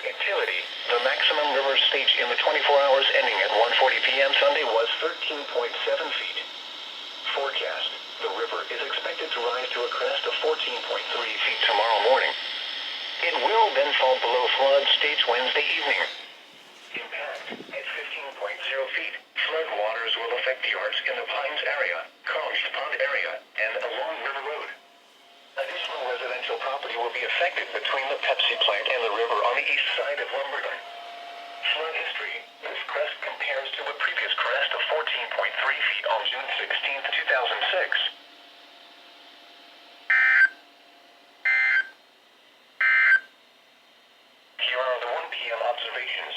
activity. The maximum river stage in the 24 hours ending at 1:40 p.m. Sunday was 13.7 feet. Forecast. The river is expected to rise to a crest of 14.3 feet tomorrow morning. It will then fall below flood stage Wednesday evening. Impact at 15.0 feet. Flood waters will affect yards in the Pines area, College Pond area, and along River Road. Additional residential property will be affected between the Pepsi plant and the river on the east side of Lumberton. Flood history. This crest compares to a previous crest of 14.3 feet on June 16, 2006. Here are the 1 p.m. observations.